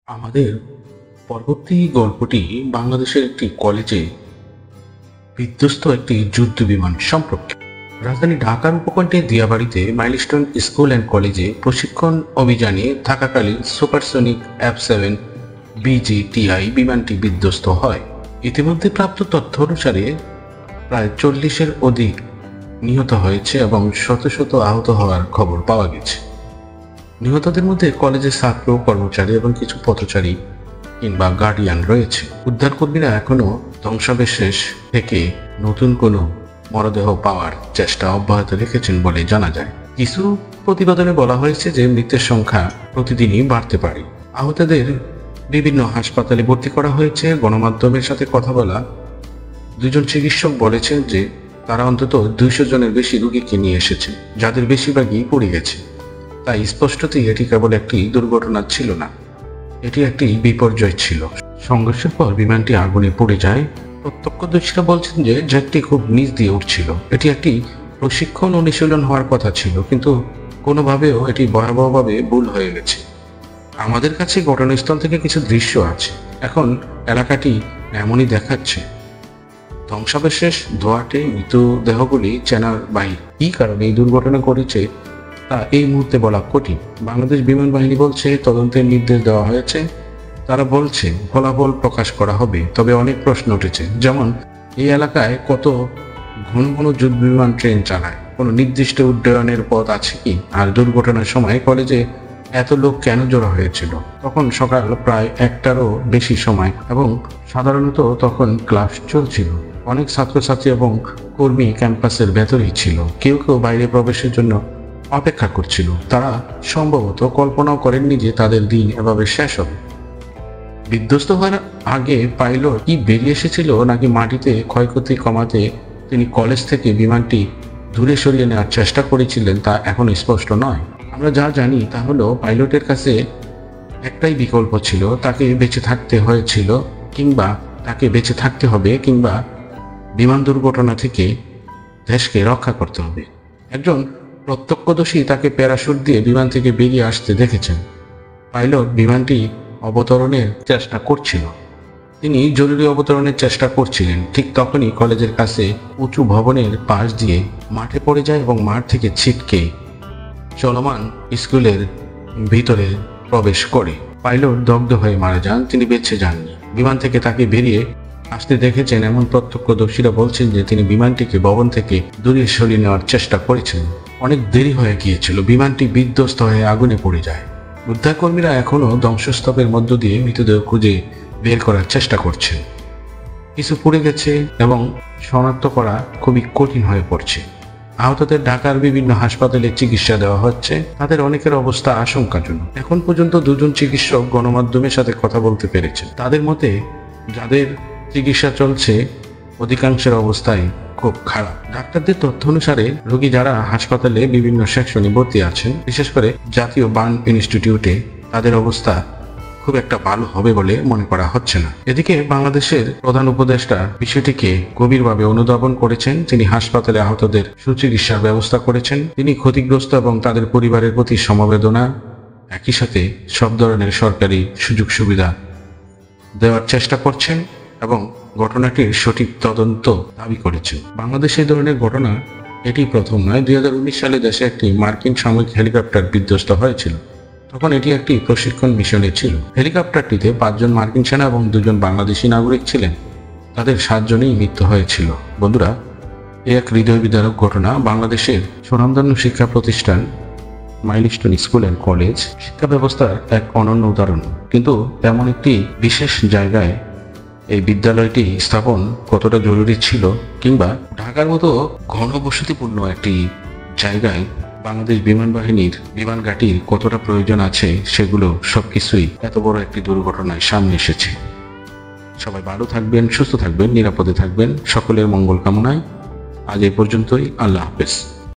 আমাদের পরবর্তী গল্পটি বাংলাদেশের একটি কলেজে বিধ্বস্ত একটি যুদ্ধ বিমান সম্পর্কে। রাজধানী ঢাকার উপকণ্ঠে দিয়াবাড়িতে মাইলস্টোন স্কুল অ্যান্ড কলেজে প্রশিক্ষণ অভিযানে থাকাকালীন সুপারসনিক F-7 BGTI বিমানটি বিধ্বস্ত হয়। ইতিমধ্যে প্রাপ্ত তথ্য অনুসারে প্রায় 40-এর অধিক নিহত হয়েছে এবং শত শত আহত হওয়ার খবর পাওয়া গেছে। নিহতদের মধ্যে কলেজের ছাত্র, কর্মচারী এবং কিছু পথচারী কিংবা গার্ডিয়ান রয়েছে। উদ্ধারকর্মীরা এখনো ধ্বংসাবশেষ থেকে নতুন কোনো মরদেহ পাওয়ার চেষ্টা অব্যাহত রেখেছেন বলে জানা যায়। কিছু প্রতিবেদনে বলা হয়েছে যে মৃতের সংখ্যা প্রতিদিনই বাড়তে পারে। আহতদের বিভিন্ন হাসপাতালে ভর্তি করা হয়েছে। গণমাধ্যমের সাথে কথা বলা দুজন চিকিৎসক বলেছেন যে তারা অন্তত 200 জনের বেশি রোগীকে নিয়ে এসেছে, যাদের বেশিরভাগই পড়ে গেছে। তাই স্পষ্টতই এটি কেবল একটি দুর্ঘটনা ছিল না, এটি একটি বিপর্যয় ছিল। সংঘর্ষের পর বিমানটি আগুনে পড়ে যায়। প্রত্যক্ষদর্শীরা বলছেন যে জেটটি খুব নিচ দিয়ে উঠছিল। এটি একটি প্রশিক্ষণ অনুশীলন হওয়ার কথা ছিল, কিন্তু কোনোভাবেও এটি ভয়াবহভাবে ভুল হয়ে গেছে। আমাদের কাছে ঘটনাস্থল থেকে কিছু দৃশ্য আছে। এখন এলাকাটি এমনই দেখাচ্ছে, ধ্বংসাবশেষ, ধোঁয়াটে, মৃতদেহগুলি চেনার বাহির। কী কারণে এই দুর্ঘটনা ঘটেছে তা এই মুহূর্তে বলা কঠিন। বাংলাদেশ বিমান বাহিনী বলছে তদন্তের নির্দেশ দেওয়া হয়েছে। তারা বলছে ফলাফল প্রকাশ করা হবে। তবে অনেক প্রশ্ন উঠেছে, যেমন এই এলাকায় কত ঘন ঘন যুদ্ধ বিমান ট্রেন চালায়, কোনো নির্দিষ্ট উড্ডয়নের পথ আছে কি, আর দুর্ঘটনার সময় কলেজে এত লোক কেন জড়ো হয়েছিল? তখন সকাল প্রায় 1টারও বেশি সময় এবং সাধারণত তখন ক্লাস চলছিল। অনেক ছাত্রছাত্রী এবং কর্মী ক্যাম্পাসের ভেতরেই ছিল। কেউ কেউ বাইরে প্রবেশের জন্য অপেক্ষা করছিল। তারা সম্ভবত কল্পনাও করেননি যে তাদের দিন এভাবে শেষ হবে। বিধ্বস্ত হওয়ার আগে পাইলট কি বেরিয়ে এসেছিল, নাকি মাটিতে ক্ষয়ক্ষতি কমাতে তিনি কলেজ থেকে বিমানটি দূরে সরিয়ে নেওয়ার চেষ্টা করেছিলেন তা এখনো স্পষ্ট নয়। আমরা যা জানি তা হলো পাইলটের কাছে একটাই বিকল্প ছিল, তাকে বেঁচে থাকতে হয়েছিল, কিংবা তাকে বেঁচে থাকতে হবে, কিংবা বিমান দুর্ঘটনা থেকে দেশকে রক্ষা করতে হবে। একজন প্রত্যক্ষদর্শী তাকে প্যারাশুট দিয়ে বিমান থেকে বেরিয়ে আসতে দেখেছেন। পাইলট বিমানটি অবতরণের চেষ্টা করছিল। তিনি জরুরি অবতরণের চেষ্টা করছিলেন। ঠিক তখনই কলেজের কাছে উঁচু ভবনের পাশ দিয়ে মাঠে পড়ে যায় এবং মাঠ থেকে ছিটকে চলমান স্কুলের ভিতরে প্রবেশ করে। পাইলট দগ্ধ হয়ে মারা যান, তিনি বেঁচে যাননি। বিমান থেকে তাকে বেরিয়ে আসতে দেখেছেন এমন প্রত্যক্ষদর্শীরা বলছেন যে তিনি বিমানটিকে ভবন থেকে দূরে সরিয়ে নেওয়ার চেষ্টা করেছিলেন। অনেক দেরি হয়ে গিয়েছিল, বিমানটি বিধ্বস্ত হয়ে আগুনে পড়ে যায়। উদ্ধারকর্মীরা এখনও ধ্বংসস্তূপের মধ্য দিয়ে মৃতদেহ খুঁজে বের করার চেষ্টা করছেন। কিছু পুড়ে গেছে এবং শনাক্ত করা খুবই কঠিন হয়ে পড়ছে। আহতদের ঢাকার বিভিন্ন হাসপাতালে চিকিৎসা দেওয়া হচ্ছে। তাদের অনেকের অবস্থা আশঙ্কাজনক। এখন পর্যন্ত 2 জন চিকিৎসক গণমাধ্যমের সাথে কথা বলতে পেরেছেন। তাদের মতে যাদের চিকিৎসা চলছে অধিকাংশের অবস্থায় খুব খারাপ। ডাক্তারদের তথ্য অনুসারে রোগী যারা হাসপাতালে বিভিন্ন সেকশনে ভর্তি আছেন, বিশেষ করে জাতীয় বার্ন ইনস্টিটিউটে, তাদের অবস্থা খুব একটা ভালো হবে বলে মনে করা হচ্ছে না। এদিকে বাংলাদেশের প্রধান উপদেষ্টা বিষয়টিকে গভীরভাবে অনুধাবন করেছেন। তিনি হাসপাতালে আহতদের সুচিকিৎসার ব্যবস্থা করেছেন। তিনি ক্ষতিগ্রস্ত এবং তাদের পরিবারের প্রতি সমবেদনা, একই সাথে সব ধরনের সরকারি সুযোগ সুবিধা দেওয়ার চেষ্টা করছেন এবং ঘটনাটির সঠিক তদন্ত দাবি করেছেন। বাংলাদেশে এই ধরনের ঘটনা এটি প্রথম নয়। 2019 সালে দেশে একটি মার্কিন সামরিক হেলিকপ্টার বিধ্বস্ত হয়েছিল। তখন এটি একটি প্রশিক্ষণ মিশনে ছিল। হেলিকপ্টারটিতে 5 জন মার্কিন সেনা এবং 2 জন বাংলাদেশি নাগরিক ছিলেন। তাদের 7 জনেই মৃত্যু হয়েছিল। বন্ধুরা, এক হৃদয় বিদারক ঘটনা। বাংলাদেশের স্বনামধন্য শিক্ষা প্রতিষ্ঠান মাইলস্টোন স্কুল অ্যান্ড কলেজ শিক্ষা ব্যবস্থার এক অনন্য উদাহরণ, কিন্তু তেমন একটি বিশেষ জায়গায় এই বিদ্যালয়টি স্থাপন কতটা জরুরি ছিল, কিংবা ঢাকার মতো ঘনবসতিপূর্ণ একটি জায়গায় বাংলাদেশ বিমান বাহিনীর বিমান ঘাঁটির কতটা প্রয়োজন আছে, সেগুলো সবকিছুই এত বড় একটি দুর্ঘটনায় সামনে এসেছে। সবাই ভালো থাকবেন, সুস্থ থাকবেন, নিরাপদে থাকবেন। সকলের মঙ্গল কামনায় আজ এই পর্যন্তই। আল্লাহ হাফেজ।